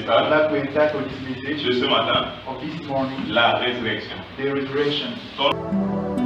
message like we entitled this message de ce matin, of this morning, la résurrection. the resurrection.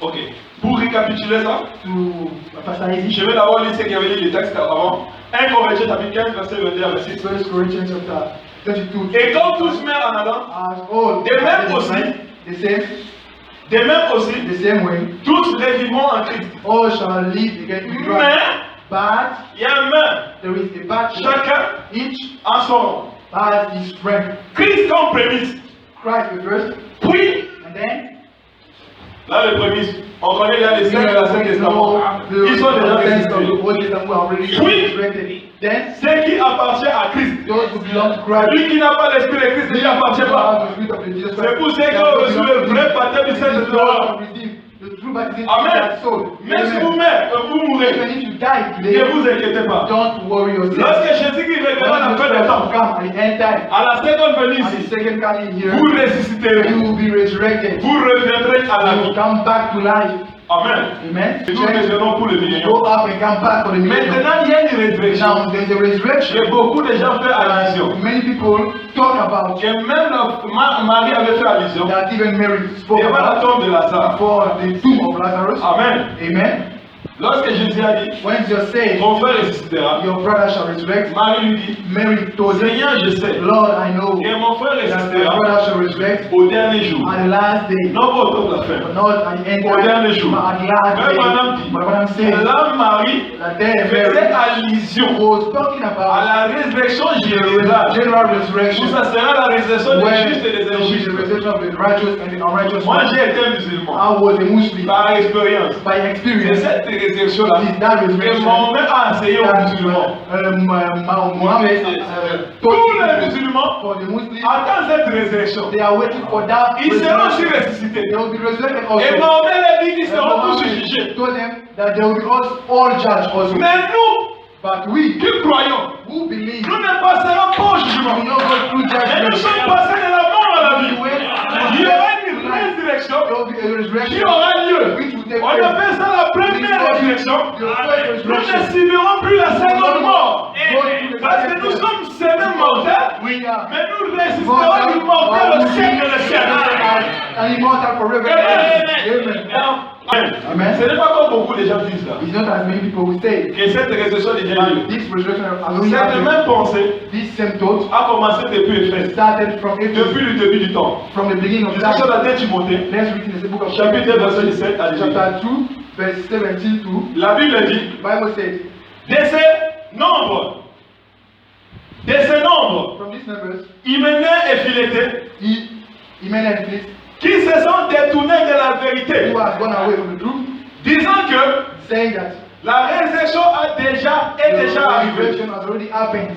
Ok. Pour récapituler ça, je vais d'abord lire ce qu'il y avait dit les textes avant. 1 Corinthiens chapitre 15, verset 21 à 26. 1 Corinthians chapter 32. Et comme tous meurent en Adam, de même aussi, the same way, tous revivront en Christ. all shall live again in Christ. Mais, But il y a un mais. there is a but. Chacun Each en son rang. has his strength. Christ comme prémisse. Christ the first, Puis, and then là le prémisse, on connaît déjà les 5 de l'Ancien Testament. Ils sont déjà ressuscités. Oui. Then Ce qui appartient à Christ. those who belong to Christ, Lui qui n'a pas l'esprit de Christ ne lui appartient pas. C'est pour ça qu'on reçu le vrai baptême du Saint-Esprit. Amen. Même si vous mourrez, Even if you die ne today, vous inquiétez pas. don't worry yourself. Lorsque Jésus-Christ reviendra à la fin des temps, come at the end time, à la seconde venue at the ici, second coming here, vous ressusciterez. you will be resurrected. Vous reviendrez à la You will vie. come back to life. Amen. Amen. Et nous reviendrons pour le Go millénium. up and come back for the millennium. Maintenant, il y a une résurrection. Now there's a resurrection. Et beaucoup de gens font allusion. Many people talk about Et même Marie avait fait allusion that. Even Mary spoke devant la about tombe de Lazare. for the tomb of Lazarus. Amen. Amen. Lorsque Jésus a dit, When Jesus said, mon frère ressuscitera, your brother shall resurrect, Marie lui dit, Mary told him, Seigneur, je sais, Lord, I know et mon frère that my ressuscitera brother shall resurrect au dernier jour. at the last day, Non pas au temps de la fin. but not at the end Au dernier jour. but at the last Mais madame day. dit, But Madam said là Marie that there faisait Mary allusion was talking à about la résurrection générale. general Où resurrection, ça sera la résurrection des where justes et des there will be the injustes. resurrection of the righteous and the unrighteous. Moi ones. j'ai été musulman. I was a Muslim Par expérience. by C'est experience. cette résurrection-là It is that que resurrection Mohamed a enseigné aux that musulmans. Muhammad Tous les taught musulmans for the Muslims. attendent cette résurrection. They are waiting for that. Ils seront aussi resurrection. ressuscités. They will be resurrected also. Et Mohamed a dit qu'ils And seront tous Muhammad jugés. told them that they will be all judged also. Mais nous, But we qui croyons, who believe nous ne passerons pas au we jugement. will not go through Mais nous judgment. sommes passés de la mort à la vie. We wait. Il y aura une résurrection There will be a qui resurrection aura lieu. which will take On place. appelle ça la première résurrection. The first Nous ne resurrection. subirons plus la seconde mort. Going to the Parce que nous sommes sévères mortels, We are mais nous résisterons immortels au siècle des siècles. and immortal forever. Amen. Amen. Amen. Ce n'est pas comme beaucoup de gens disent là. It's not as many people will say Que cette résurrection est déjà that lieu. this resurrection has only Cette happened. même pensée This same thought a commencé depuis Éphèse, started from Ephesus, depuis le début du temps. from the beginning of Discussion time. dans 2 Timothée, Let's read in the book of chapitre 2, verset 17 à 18. chapter 2, verse 17 to La Bible dit, Bible says, de ces nombres, from these numbers, Hyménée et Philété, Hymenaeus and Philetus, qui se sont détournés de la vérité, who has gone away from the truth, disant que saying that la résurrection est déjà the arrivée resurrection has already happened.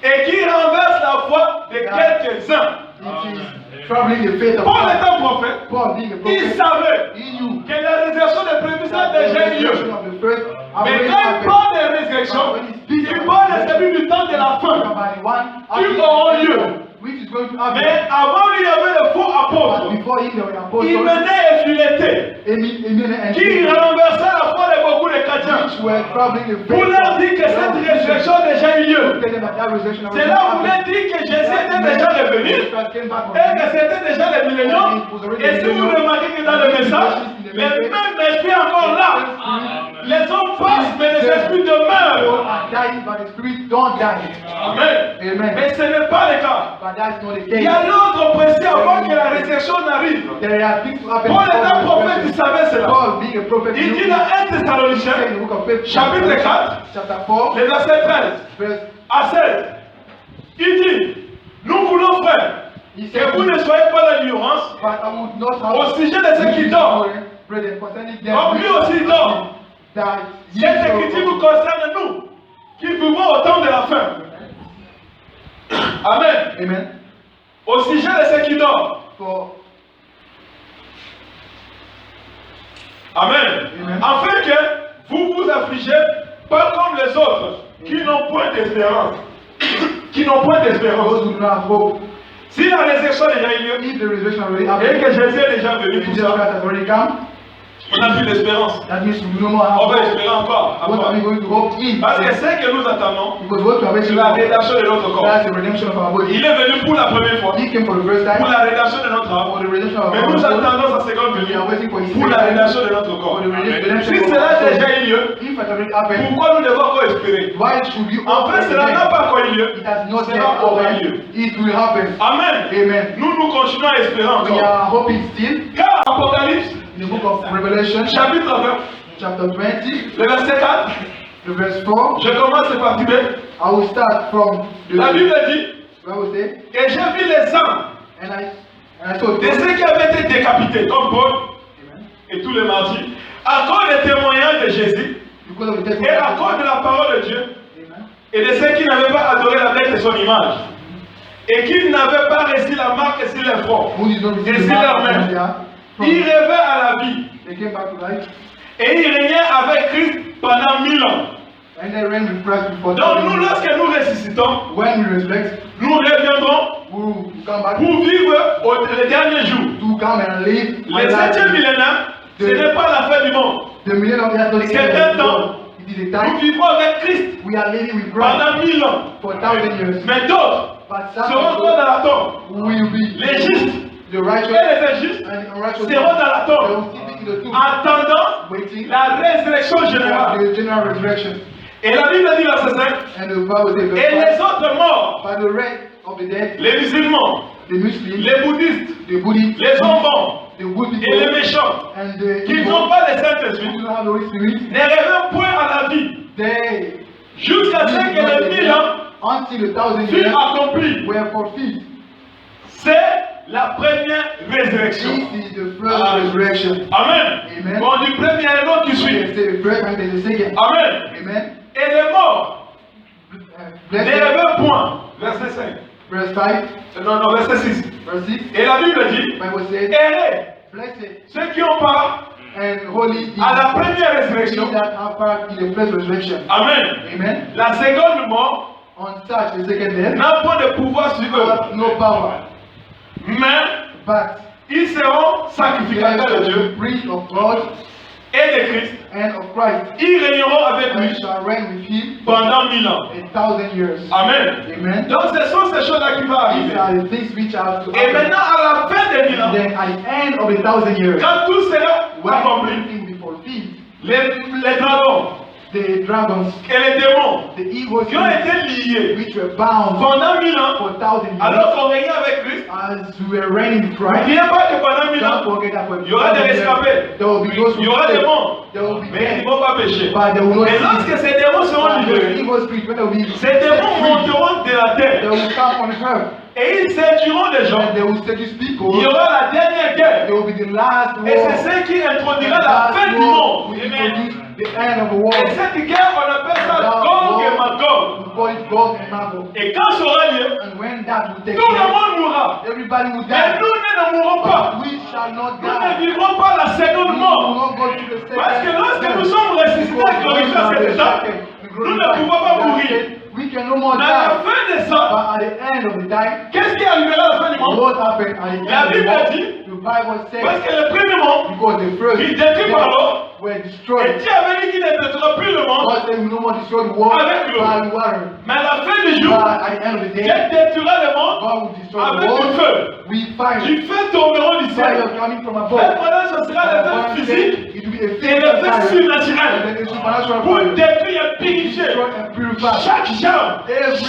et qui renverse la foi de quelques-uns. It is troubling the faith of Paul God. étant prophète, Paul being a il prophet, savait he knew que la résurrection des prémices a that the déjà eu resurrection lieu. of the first had Mais already quand il happened. parle de résurrection, il parle de celui du temps de la fin, About the one qui auront lieu. which is going to happen. Mais avant lui, il y avait les faux But apôtres, before him, there were apostles, Hyménée et Philété, Hymenaeus and qui Philetus, renversaient la foi de beaucoup de chrétiens which were troubling the pour faith leur of dire que cette résurrection a déjà eu lieu. tell them that that resurrection had C'est already là où voulait happened. dire que Jésus était déjà revenu Jesus came back from et que c'était déjà le millénium. Et si vous remarquez que dans le message, le même esprit est encore là. Les hommes passent, mais les esprits People demeurent. are dying, but the spirit don't die. Amen. Amen. Mais ce n'est pas le cas. But that's not the Il y case. a l'autre précis avant que la résurrection n'arrive. There are things to happen. Paul before est un the prophète, il resurrection. savait cela. Paul being a prophet, Il dit knew dans 1 in the Thessaloniciens, book of Faith, chapitre 4, chapter 4, le verset 13. verse à 16, il dit, nous voulons, frère, que vous ne soyez pas dans l'ignorance au sujet de ceux qui dorment. Comme lui aussi dort. Cette écriture vous concerne nous, qui vivons au temps de la fin. Amen. Amen. Au sujet de ceux qui dorment. Amen. Amen. Afin que vous vous affligez pas comme les autres, qui n'ont point d'espérance. Qui n'ont point d'espérance. Those who do not have hope. Si la résurrection a déjà eu lieu, If the resurrection already et happened, que Jésus est déjà venu, if tout Jesus ça, Christ has already come, on n'a plus d'espérance. that means we no more have On va hope. espérer encore. What are we going to hope in? Parce que c'est que nous attendons, Because what we are c'est waiting la for, rédemption de notre corps. that's the redemption of our body. Il est venu pour la première fois, He came for the first pour time, la rédemption de notre for âme. the redemption of Mais our nous soul. attendons sa seconde We venue are waiting for His pour la second rédemption de notre corps. for the redemption Si of cela our a soul. déjà eu lieu, If it has already happened, pourquoi nous devons encore espérer? why should we En fait, cela n'a pas encore eu lieu. It has not yet Cela aura lieu. happened. It will happen. Amen. Amen. Nous continuons à espérer We encore. are hoping still. Car Apocalypse, In the book of Revelation, chapitre 20, chapter 20, le verset 4, the verse 4, je commence par Tibet. I will start from the La Bible dit, Bible says, et j'ai vu les âmes and I saw de ceux qui avaient été décapités, comme Paul Amen. et tous les mardis, à cause des témoignages de Jésus Because of the et testimony à of cause de la parole de Dieu Amen. et de ceux qui n'avaient pas adoré la bête de son image et qui n'avaient pas reçu la marque sur les fronts Who did not et receive the sur mark leurs of mains. Messiah, Ils rêvaient à la vie they came back to life, et ils régnaient avec Christ pendant 1000 ans. and they reigned with Christ before Donc nous, time. lorsque nous ressuscitons, When we resurrect, nous reviendrons we will come back pour vivre les derniers jours. to come and live. Le 7e millénaire, ce n'est pas la fin du monde. The millennium of the C'est un temps. It is a Nous time vivons avec Christ we are living with Christ pendant 1000 ans. for 1,000 years. Mais d'autres But some seront encore dans la tombe. will be Les justes the et righteous les injustes and the unrighteous. seront dans la They tombe, will still be in the tomb, attendant waiting la résurrection for générale. the general resurrection. Et la Bible dit verset 5, And the Bible says, et verse les 5, autres morts, by the rest of the dead, les musulmans, the Muslims, les bouddhistes, the Buddhists, les enfants the good et les people, méchants, and the qui n'ont evil, pas le who Saint-Esprit, do not have the Holy Spirit, ne rêvent point à la vie, they jusqu'à ce que les 1000 ans until the 1,000 furent years accomplis. were fulfilled. C'est la première résurrection. This is the first resurrection. Amen. Amen. Bon, du premier à l'autre qui We suit. can say the first and then the second. Amen. Amen. Et les morts ne Blessed. rêvent point. Verset 5. Verse 5, Non, verset 6. verse 6, Et la Bible dit, Bible says, errez blessed ceux qui ont part and holy is à la première he résurrection. that have part in the first resurrection. Amen. Amen. La seconde mort On such the second death, n'a point de pouvoir sur eux. have no power, Mais but ils seront sacrificateurs de Dieu the priest of God et de Christ. and of Christ, Ils régneront avec and lui shall reign with him pendant 1000 ans. 1,000 years. Amen. Amen. Donc ce sont ces choses-là qui vont These arriver. are the things which are to Et happen. maintenant, à la fin des 1000 ans, Then at the end of the 1,000 years, quand tout sera when accompli, everything will be fulfilled, les dragons the dragons, et les démons the evil qui ont spirits, été liés which were bound pendant 1000 ans, for 1,000 years, alors qu'on régnait avec Christ, as we were reigning with Christ, n'oubliez pas que pendant 1000 don't ans, forget that for il y aura des 1,000 years, rescapés, there will be those il y who aura des stay, morts, there will be mais ils ne dead, vont pas pécher. but they will not Et sin. lorsque ces démons seront But the libérés, evil spirits, when they will be ces set démons free, monteront de la they terre will come on earth, et ils séduiront des gens. and they will seduce people. Il y aura la dernière guerre. There will be the last war. Et c'est ce qui introduira The la last fin du war monde. will Amen. introduce the end of the war. Et cette guerre, on appelle ça That Gog et war, Magog. we call it Gog and Magog. Et quand ça aura lieu, And when that will take tout le place, monde mourra. everybody will Mais die. nous ne mourrons pas. But we shall not Nous ne die. vivrons pas la We seconde will mort. not go to the second Parce que lorsque death. nous sommes ressuscités et glorifiés à cet état, nous ne pouvons pas mourir. We can no more Dans la die. fin de But ça, at the end of the time, qu'est-ce qui arrivera à la fin du monde? what happened at the La end of the Bible war? dit, The Bible parce says, que le premier monde, because the first il détruit par death l'eau, were et destroyed. Dieu avait dit qu'il ne détruira plus le monde. God said we no more destroy the world Avec l'eau. by water. Mais à la fin du But jour, at the end of the Dieu day, détruira le monde God will destroy the avec du world. feu. We find Du feu tomberont du ciel. fire coming from Et above. pendant ce sera l'effet physique It will be a et physical l'effet fire. surnaturel And then a supernatural pour fire. détruire et purifier Destroy and purify. chaque jambe,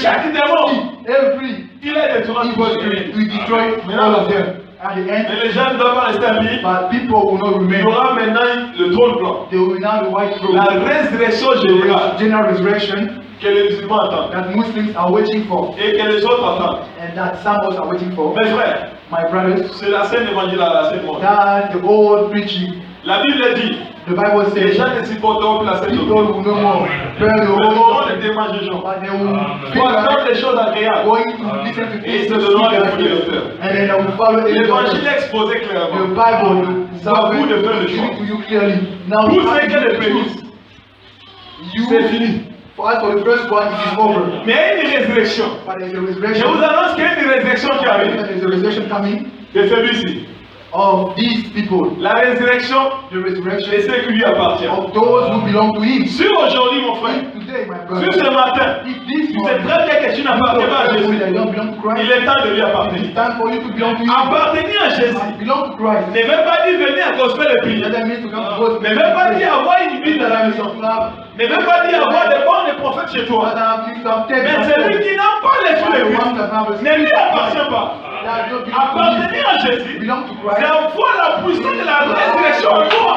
chaque démon. Every Il est détruit. evil spirit, we destroy all of them. at the end, Mais les gens ne doivent pas rester habillés. but people will not Il y remain. aura maintenant le trône blanc. They will now the white La throne. résurrection générale General resurrection que les musulmans attendent that Muslims are waiting for, et que les autres attendent. and that some of us are waiting for. Mes frères, My brothers, c'est la scène évangile à la scène monde. that the old preaching, La Bible dit, the Bible les says, gens ne supporteront plus la scène people will no more bear the Ils whole auront of des démarches gens. but they will Ils feel vont attendre like des choses agréables. going to listen to Et things se donneront des fouilles de and l'auteur. then they will follow it. L'évangile est exposé The clairement. Bible, C'est à vous de faire le will give choix. it to you clearly. Now, Vous you have savez to que les do the prémices, truth. c'est You, fini. for us, for the first one, it is over. Mais il y a une résurrection. But there's a Je resurrection. vous annonce qu'il y a une résurrection qui arrive. There's a resurrection coming C'est celui-ci. of these people. La résurrection The de resurrection ceux qui lui appartiennent. of those who belong to Him. Sur aujourd'hui, mon frère, Today, my sur brother, ce matin, if this tu sais morning, très bien que tu n'appartiens pas à you Jésus. that don't belong to Il Christ, est temps de lui it's appartenir. time for you to belong to Him. Appartenir à Jésus I belong to Christ. ne veut pas dire venir à gospel et prier. That means to come to God. Ne veut pas dire avoir une Bible à la maison. Ne veut pas dire avoir des bons des prophètes chez toi. Mais celui qui n'a pas l'esprit de Christ ne lui appartient pas. Appartenir à Jésus, c'est avoir la puissance de la résurrection en toi.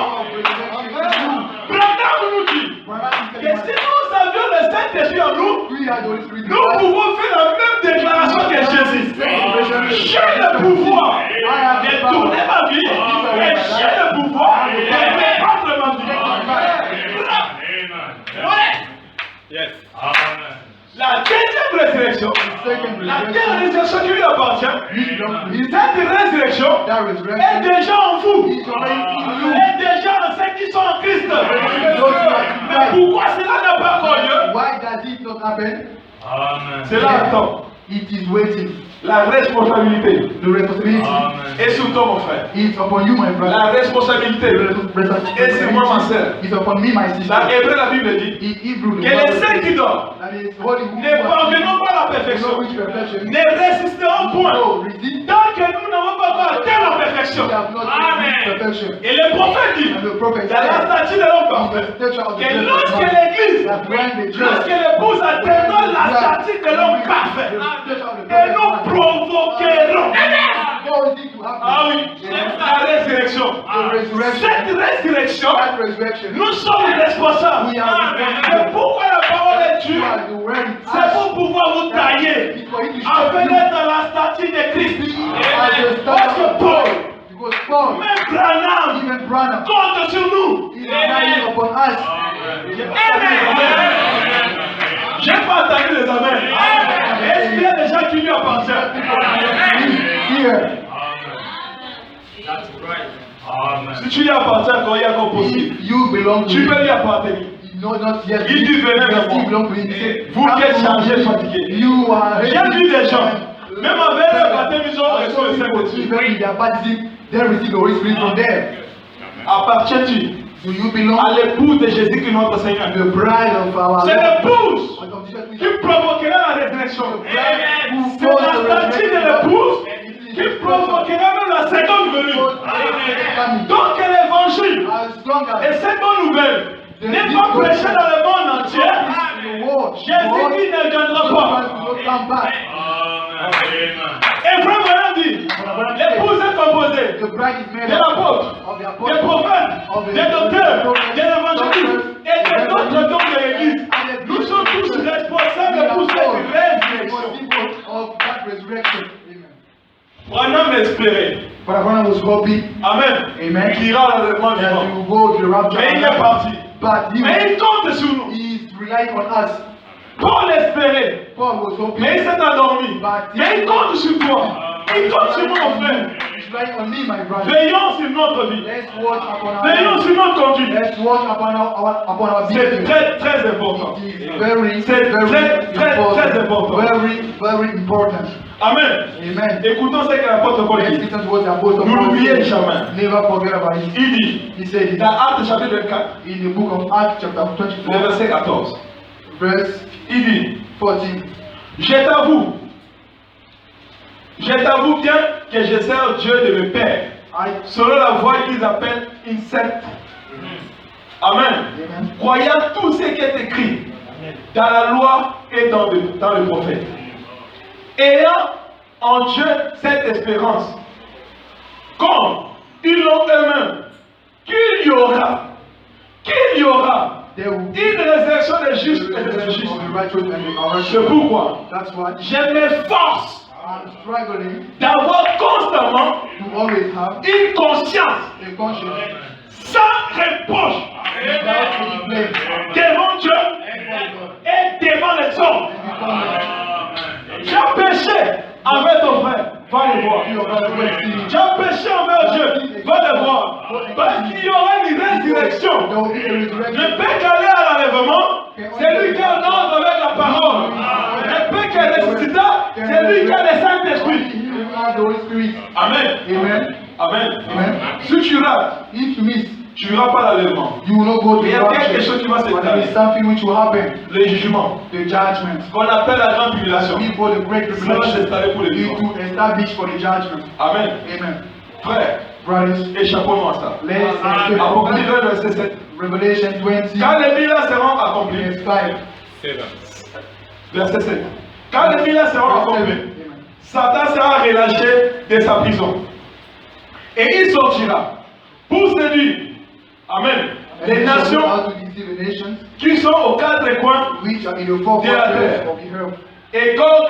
Branham nous dit que si nous avions le Saint-Esprit en nous, nous pouvons faire la même déclaration que Jésus. J'ai le pouvoir de tourner ma vie et j'ai le pouvoir de répandre ma vie. Yes. La deuxième résurrection, la deuxième résurrection qui lui appartient, cette résurrection est déjà en vous, est déjà en ceux qui sont en Christ. Mais pourquoi cela n'a pas encore lieu? Why does it not happen? Cela attend It is waiting. la responsabilité. The responsibility Et sur toi, mon frère, is upon you, my brother. la responsabilité. Et sur moi, ma sœur. Is upon me, my sister. Dans Hébreu, la Bible dit In Hebrew, que les saints qui dorment that is holy who ne parvenons pas à la perfection, which perfection. ne résisteront point. No, resist. Tant que nous n'avons pas encore atteint la perfection. We have not reached perfection. Et le prophète dit, And the prophet dans la said, statue de l'homme parfait, que lorsque l'église, lorsque l'épouse atteindra la statue de l'homme parfait, et nous provoquerons. Ah oui, la résurrection. Cette résurrection, nous sommes responsables. C'est pourquoi la parole est dure. C'est pour pouvoir vous tailler, afin d'être dans la statue de Christ. Parce que Paul, même Branham, compte sur nous. J'ai pas entendu les amens. Est-ce qu'il y a des gens qui lui appartiennent? Si tu lui appartiens encore, il y a encore possible. Tu peux lui appartenir. Il dit venez vers moi. Vous qui êtes chargés, fatigués. J'ai vu des gens, même avec le baptême, ils ont reçu le Saint-Esprit. Appartiens-tu à l'épouse de Jésus qui notre Seigneur? C'est l'épouse qui provoquera la résurrection. C'est la statue de l'épouse qui provoquera même la seconde venue. Donc l'évangile et cette bonne nouvelle n'est pas prêchée dans le monde entier. Jésus qui ne viendra pas. Et vraiment dit, l'épouse est composée de l'apôtre, des prophètes, des docteurs, des évangélistes et des autres dons de l'église. Nous sommes tous responsables pour cette résurrection. Branham espérait. Amen. Qui ira dans le monde vivant. Mais il est parti. Mais il compte sur nous. Paul espérait. Mais il s'est endormi. Mais il compte sur toi. Il compte sur moi, mon frère. Veillons sur notre vie. Veillons sur notre conduite. C'est très très important. C'est très important. Amen. Écoutons ce que l'apôtre Paul dit. Ne l'oubliez jamais. Il dit, dans Actes chapitre 24, le verset 14, il dit, je t'avoue bien que je sers Dieu de mes pères, selon la voie qu'ils appellent une secte. Amen. Croyant tout ce qui est écrit dans la loi et dans le prophète. Ayant en Dieu cette espérance, comme ils l'ont eux-mêmes, qu'il y aura there will be une résurrection des justes et des injustes. of the righteous and the unrighteous. C'est pourquoi That's why je m'efforce I'm struggling d'avoir constamment to always have une conscience a conscience sans reproche without any blame devant Dieu et devant les hommes. before me. Tu as péché avec ton frère, va le voir. You are going to see Tu as péché envers Dieu, va le voir. Parce qu'il y aura une résurrection. there will be a Ne resurrection. peut qu'aller à l'enlèvement, c'est lui qui a l'ordre avec la parole. Ne peut qu'être ressuscité, c'est lui qui a le Saint-Esprit. You have the Holy Spirit. Amen. Amen. Amen. Amen. Si tu rates, If you miss, tu n'iras pas à l'enlèvement. you will not go to Mais il y the a quelque rapture. chose qui va se But there is passer. something which will happen. Le jugement, The judgment. qu'on appelle la grande tribulation. Before the great Ça va tribulation, s'installer pour les it vivants. to establish for the judgment. Amen. Amen. Frère, Brothers, échappons-nous à ça. let's escape from Apocalypse 20, verset 7. Revelation 20, Quand les miracles seront accomplis, verse 5. verset 7. Quand les miracles seront Verse accomplis, 7. Amen. Satan sera relâché de sa prison. Et il sortira pour séduire, amen, And les he shall go nations out to deceive the nations qui sont aux quatre coins, which are in the four De la quarters terre. of the earth. et Gog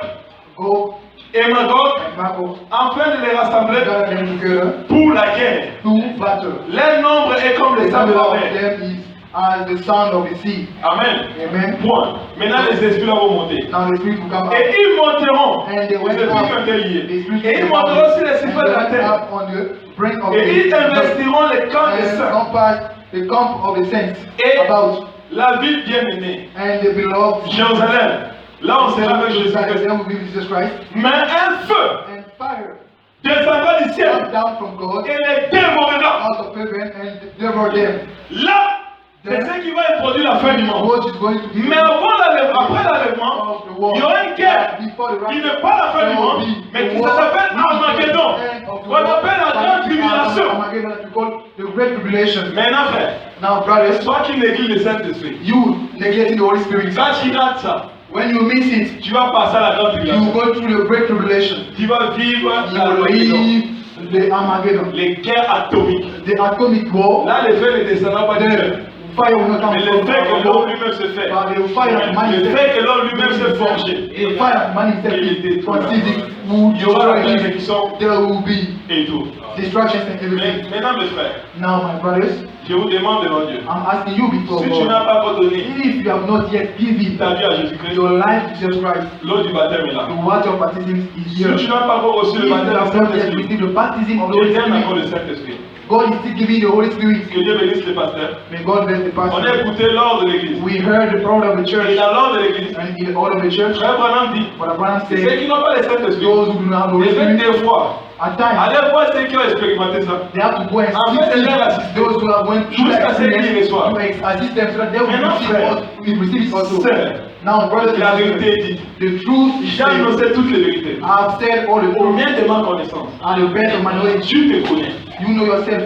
Go et Magog, and Magog, afin de les rassembler gather them together pour la guerre. to battle. Leur nombre est comme The les sables de number la of mer. them is as the sound of the sea. Amen. Amen. Point. Maintenant, les esprits là vont monter. Now the spirit will come out. Et ils monteront. And they Les went esprits qui ont up. été liés. The spirit Et ils came monteront out, sur les and sifflets de la went terre. up on the brink of Et ils the investiront les camps des and saints compassed the camp of the saints Et about, la ville bien-aimée, and the beloved Jérusalem. Là, on sera avec Jésus-Christ. Jerusalem will be with Jesus Christ, Mais un feu and fire descendra du come ciel down from God et les dévorera. out of heaven and devour them. Là, c'est ce qui va introduire la fin du monde. What is going to be Mais avant l'enlèvement, après l'enlèvement, of the world. il y aura une guerre Before the qui rapture, n'est pas la fin du monde, mais qui s'appelle Armageddon. Qu'on appelle la grande tribulation. Armageddon that we call the Great Tribulation. Maintenant, frère, Now, brothers, toi qui négliges le Saint-Esprit, you neglecting the Holy Spirit. quand tu rates ça, When you miss it, tu vas passer à la grande you tribulation. go through the Great Tribulation. Tu vas vivre You will l'Armageddon. leave the Armageddon, Les guerres atomiques. the atomic war. Là, les feux ne descendront pas du ciel. The fire will not come Mais le from fait que l'homme above, lui-même se fait. but the fire of man Le himself, fait que l'homme lui-même se forgé. the fire of man himself Il is détruit. conceiving, will Il y aura la destroy him. persécution There will be et tout. destructions and Mais everything. maintenant, mes frères, Now, my brothers, je vous demande devant Dieu. I'm asking you before Si tu God, n'as pas redonné if you have not yet given ta vie à Jésus-Christ, your life to Jesus Christ, l'eau du baptême est là. the water of baptism is Si here. tu n'as pas encore reçu If le you baptême have du not yet Saint-Esprit, received the baptism of the tu Holy viens encore Spirit, le Saint-Esprit. God is still giving you the Holy Spirit. Que Dieu bénisse les pasteurs. May God bless the On a pastor. écouté l'ordre de l'église. We heard the proud of the Et church, dans l'ordre de l'église, and in the order of the church, Frère Branham dit, Brother Branham ceux said, qui n'ont pas le Saint-Esprit, those who do not have the Holy les faites Spirit, des fois. at times, Allez voir ceux qui ont expérimenté ça. they have to go and En fait, see c'est leur assisté. those who are going through Jusqu'à that ce qu'ils experience reçoivent. to assist them so that they will Maintenant, receive frère, it, will receive it also. Sœur, Now, brothers la and vérité sisters, est dite. the truth is J'ai said. annoncé toutes les vérités. I've said all the Au truth bien de ma connaissance, and the best of my knowledge. tu te connais. You know yourself.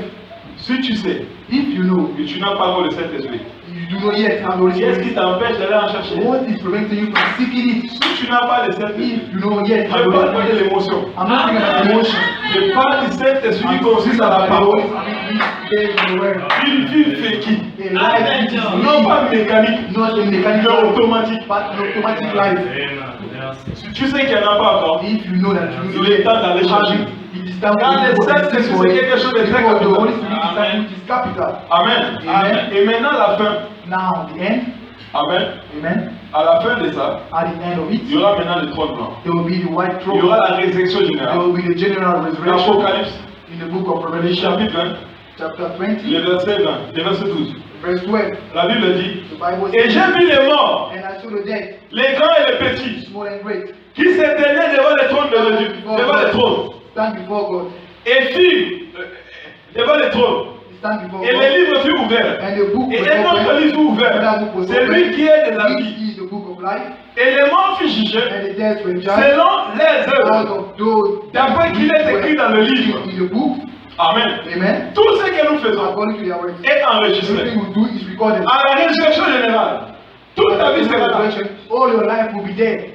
Si tu sais If you know, que tu n'as pas encore le Saint-Esprit, you do not yet have the Holy qu'est-ce qui Spirit. t'empêche d'aller en chercher? What is preventing you from seeking it? Si tu n'as pas le Saint-Esprit, If you don't yet je have ne the parle Holy pas de Spirit, l'émotion. I'm not thinking about emotion. Je parle du Saint-Esprit qui I'm consiste thinking à la about the parole. Holy Spirit which is in the word. Une vie féquille. A life which is Non pas mécanique, not a mais mechanical life, automatique. but an automatic life. Si tu sais qu'il n'y en a pas encore, If you know that you il est temps d'aller chercher. it is time Car le to Saint-Esprit, c'est quelque chose de très because the Holy capital. Spirit is something which is capital. Amen. Amen. Et maintenant la fin. Now, the end, Amen. amen, À la fin de ça, at the end of il y it, aura maintenant le trône blanc. there will be the white Il y aura throne. la résurrection There générale. will be the general resurrection L'Apocalypse, in the book of Revelation, chapitre 20, chapter le 20, verset 20, le verset 12. verse 12. La Bible dit, The Bible et says, j'ai vu les morts, and I saw the dead, les grands et les petits, small and great, qui s'éteignaient devant le trône de Dieu, devant le trône, stand before God, et firent devant le trône. stand before Et God, les livres furent ouverts. and the book Et was un autre opened, livre fut ouvert. another book was C'est lui qui est de la opened, vie. which is the book of life, Et les morts furent jugés and the dead were judged selon les out œuvres. of those D'après qu'il est écrit dans le livre. in the book. Amen. Amen. Tout ce que nous faisons According to their words. est enregistré. Everything we do is recorded. À la résurrection générale, toute ta vie sera là. All your life will be there.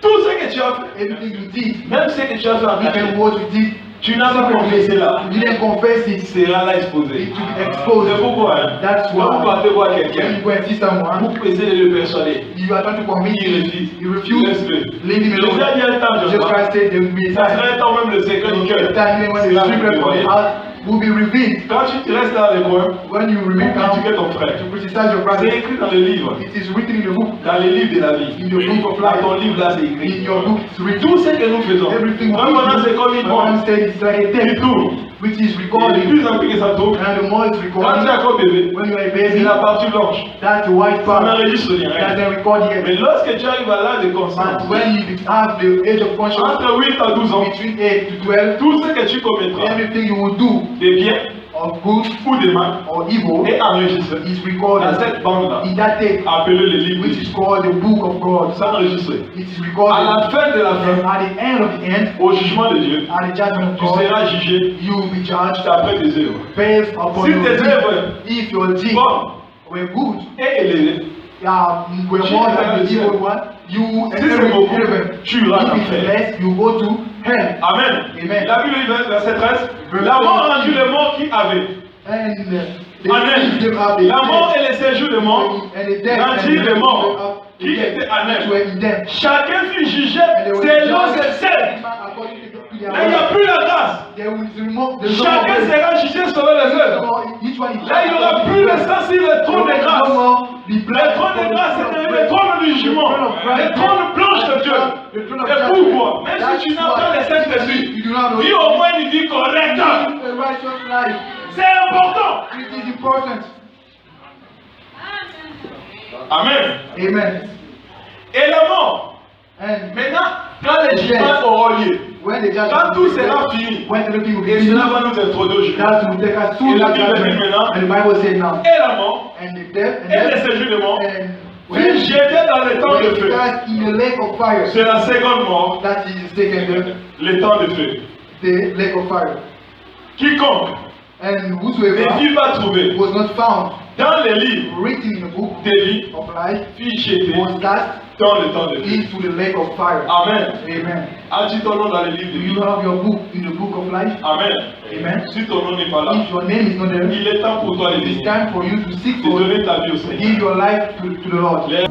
Tout ce que tu as fait, Everything you did, même ce que tu as fait en even caché, what you did Tu n'as pas confessé là. You didn't confess Il it. sera là exposé. It will be exposed. C'est pourquoi, hein, That's quand vous why. partez voir When quelqu'un, you go and see someone, vous essayez de le persuader. you are trying to convince Il him. refuse. You refuse. Laisse-le. Leave him Jésus a alone. dit un temps, je Jesus crois. Christ said there will be a Ça time. serait temps même le secret du cœur. The time when C'est the là que secret vous of the voyez. heart will be revealed. Quand tu restes dans les coins, When you pour remain critiquer calm ton frère, to criticize your c'est brother, écrit dans le livre. it is written in the book. Dans les livres de la vie. In the book of Dans life. ton livre là, c'est In écrit. your book it's written. Tout ce que nous faisons, Everything même maintenant c'est comme une One bombe. said it's like a Il tape tourne. which is Et de recording. plus en plus que ça tourne, And the more it's quand tu es recording, encore bébé, when you are a c'est baby, la partie blanche. that's the white Ça part. n'enregistre rien. It doesn't record Mais yet. lorsque tu arrives à l'âge de conscience, But when you have the age of conscience entre 8 à 12 ans, between 8 to 12, tout ce que tu commettras, everything you will do des biens of good ou des mal, or evil est enregistré is dans recorded cette bande-là, in that tape appelée le livre. which is called the book of God. C'est enregistré. It is À recorded. la fin de la And fin, at the end of the end, au jugement de Dieu, at the judgment of tu God, seras jugé you will be judged d'après tes œuvres. based upon Si your tes deeds. œuvres If your deeds bonnes were good, et élevées, were Tu more iras than au the ciel. evil one, you Si enter c'est into beaucoup, heaven. tu iras en If it's enfer. less, you go to hell. Amen. Amen. La Bible dit, verset 13, Verset la mort 13. rendu les morts qui avaient. And they En seized them up, elle. they La mort dead. et les séjours des morts And the dead rendirent and les the morts up, the qui dead, étaient en which elle. were in them. Chacun fut jugé And they were selon judged ses œuvres. according to their Là, il n'y a works. plus la grâce. They will remove the Chacun sera jugé selon les œuvres. Each one is Là, il n'y aura plus le sens sur le trône de grâce. Le trône de grâce, c'est devenu le trône du jugement. Le trône blanche de Dieu. Et pourquoi? Même si tu n'as pas les Saint-Esprit, vis au moins une vie correcte. a righteous life. C'est important. It is important. Amen. Amen. Et la mort. And Maintenant, quand les jugements auront lieu, when the judgment quand tout will be sera done, fini, when everything will be et finished, cela va nous introduire au jugement. that will take us to Et la the Bible dit judgment. maintenant, And the Bible says now, et la mort, and the death, and et les death, séjours de mort, and fut jeté dans le temps de feu. cast in the lake of fire. C'est la seconde mort, That is taken le temps de feu. the lake of fire. Quiconque And ne whosoever fut pas trouvé was not found dans les livres written in the book des vies, of life fut jeté was cast dans le temps de feu. into the lake of fire. Amen. Amen. As-tu ton nom dans les livres Do de you vie? have your book in the book of life? Amen. Amen. Si ton nom n'est pas là, If your name is not there, il est temps pour toi de it is venir, time for you to seek de for, donner ta vie au give Seigneur. your life to the Lord. Les-